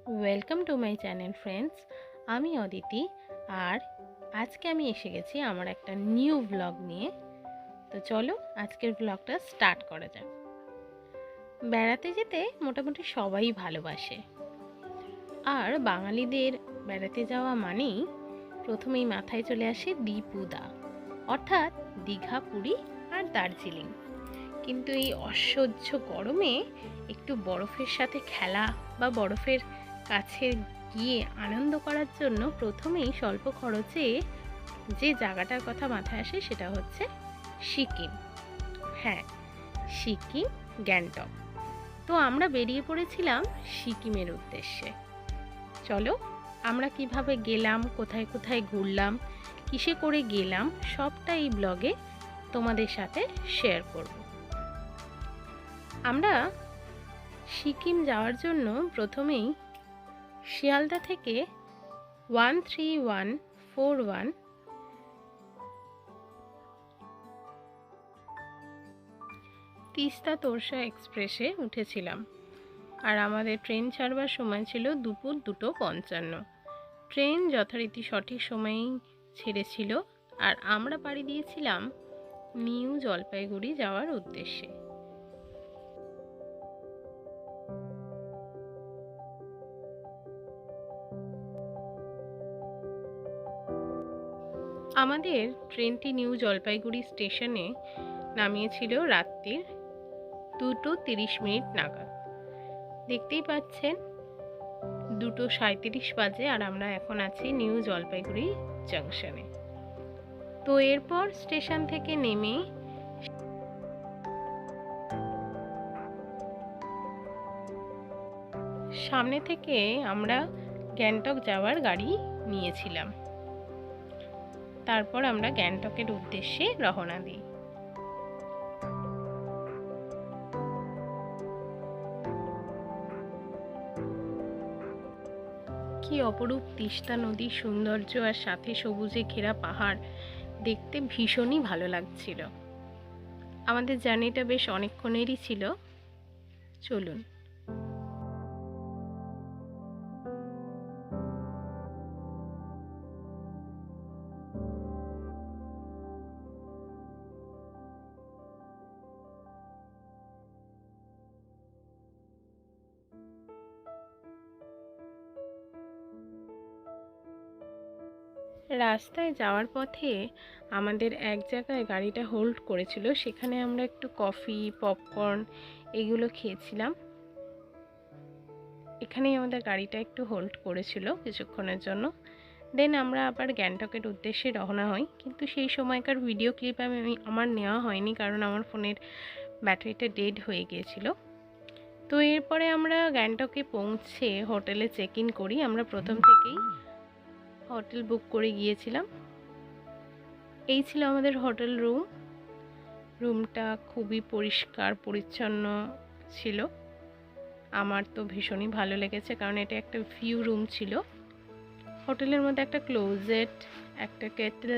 Welcome to my channel friends. আমি অদিতি, আর আজকে আমি এসে গেছি আমার একটা নিউ ব্লগ নিয়ে। তো চলো আজকের ব্লগটা স্টার্ট করা যাক। বেড়াতে যেতে মোটামুটি সবাই ভালোবাসে, আর বাঙালিদের বেড়াতে যাওয়া মানেই প্রথমেই মাথায় চলে আসে দীপুদা, অর্থাৎ দীঘা, পুরী আর দার্জিলিং। কিন্তু এই অসহ্য গরমে একটু বরফের সাথে খেলা বা বরফের কাছে গিয়ে আনন্দ করার জন্য প্রথমেই স্বল্প খরচে যে জায়গাটার কথা মাথায় আসে সেটা হচ্ছে সিকিম। হ্যাঁ, সিকিম, গ্যাংটক। তো আমরা বেরিয়ে পড়েছিলাম সিকিমের উদ্দেশ্যে। চলো আমরা কিভাবে গেলাম, কোথায় কোথায় ঘুরলাম, কিসে করে গেলাম, সবটা এই ব্লগে তোমাদের সাথে শেয়ার করব। আমরা সিকিম যাওয়ার জন্য প্রথমেই শিয়ালদা থেকে 13141 তিস্তা তোরসা এক্সপ্রেসে উঠেছিলাম, আর আমাদের ট্রেন ছাড়বার সময় ছিল দুপুর 2:55। ট্রেন যথারীতি সঠিক সময়েই ছেড়েছিল, আর আমরা পাড়ি দিয়েছিলাম নিউ জলপাইগুড়ি যাওয়ার উদ্দেশ্যে। আমাদের ট্রেনটি নিউ জলপাইগুড়ি স্টেশনে নামিয়েছিল রাত্রির 2:30 নাগাদ। দেখতেই পাচ্ছেন 2:37 বাজে, আর আমরা এখন আছি নিউ জলপাইগুড়ি জাংশনে। তো এরপর স্টেশন থেকে নেমে সামনে থেকে আমরা গ্যাংটক যাওয়ার গাড়ি নিয়েছিলাম। তারপর আমরা গ্যাংটকের উদ্দেশ্যে রওনা দিই। কি অপরূপ তিস্তা নদীর সৌন্দর্য, আর সাথে সবুজে ঘেরা পাহাড় দেখতে ভীষণই ভালো লাগছিল। আমাদের জার্নিটা বেশ অনেকক্ষণেরই ছিল। চলুন। রাস্তায় যাওয়ার পথে আমাদের এক জায়গায় গাড়িটা হোল্ড করেছিল, সেখানে আমরা একটু কফি, পপকর্ন এগুলো খেয়েছিলাম। এখানেই আমাদের গাড়িটা একটু হোল্ড করেছিল কিছুক্ষণের জন্য। দেন আমরা আবার গ্যাংটকের উদ্দেশ্যে রওনা হই, কিন্তু সেই সময়কার ভিডিও ক্লিপ আমার নেওয়া হয়নি, কারণ আমার ফোনের ব্যাটারিটা ডেড হয়ে গিয়েছিল। তো এরপরে আমরা গ্যাংটকে পৌঁছে হোটেলে চেক ইন করি। আমরা প্রথম থেকেই হোটেল বুক করে গিয়েছিলাম। এই ছিল আমাদের হোটেল রুম। রুমটা খুবই পরিষ্কার পরিচ্ছন্ন ছিল। আমার তো ভীষণই ভালো লেগেছে, কারণ এটা একটা ভিউ রুম ছিল। হোটেলের মধ্যে একটা ক্লোজেট, একটা কেটল,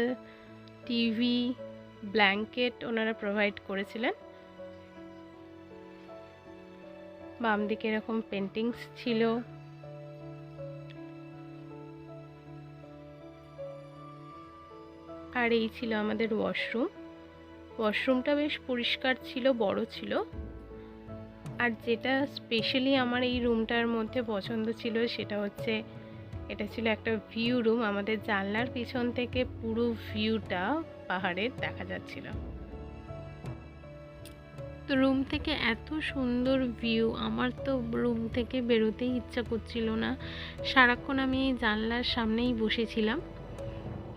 টিভি, ব্ল্যাঙ্কেট ওনারা প্রোভাইড করেছিলেন। বাম দিকে এরকম পেন্টিংস ছিল। আর এই ছিল আমাদের ওয়াশরুম। ওয়াশরুমটা বেশ পরিষ্কার ছিল, বড় ছিল। আর যেটা স্পেশালি আমার এই রুমটার মধ্যে পছন্দ ছিল সেটা হচ্ছে এটা ছিল একটা ভিউ রুম। আমাদের জানলার পিছন থেকে পুরো ভিউটা পাহাড়ের দেখা যাচ্ছিল। তো রুম থেকে এত সুন্দর ভিউ, আমার তো রুম থেকে বেরোতেই ইচ্ছা করছিল না। সারাক্ষণ আমি এই জানলার সামনেই বসেছিলাম।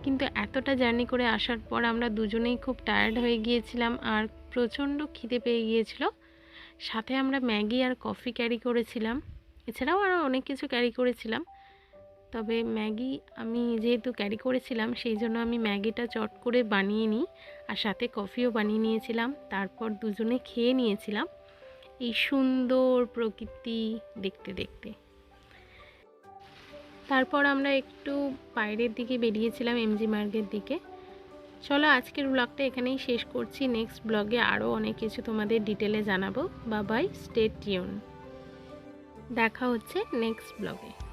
কিন্তু এতটা জার্নি করে আসার পর আমরা দুজনেই খুব টায়ার্ড হয়ে গিয়েছিলাম, আর প্রচণ্ড খিদে পেয়ে গিয়েছিল। সাথে আমরা ম্যাগি আর কফি ক্যারি করেছিলাম, এছাড়াও আরও অনেক কিছু ক্যারি করেছিলাম। তবে ম্যাগি আমি যেহেতু ক্যারি করেছিলাম, সেই জন্য আমি ম্যাগিটা চট করে বানিয়ে নিই, আর সাথে কফিও বানিয়ে নিয়েছিলাম। তারপর দুজনে খেয়ে নিয়েছিলাম এই সুন্দর প্রকৃতি দেখতে দেখতে। তারপর আমরা একটু বাইরের দিকে বেরিয়েছিলাম, এমজি মার্গের দিকে। চলো আজকের ব্লগটা এখানেই শেষ করছি। নেক্সট ব্লগে আরও অনেক কিছু তোমাদের ডিটেলে জানাবো। Bye bye, stay tune. দেখা হচ্ছে নেক্সট ব্লগে।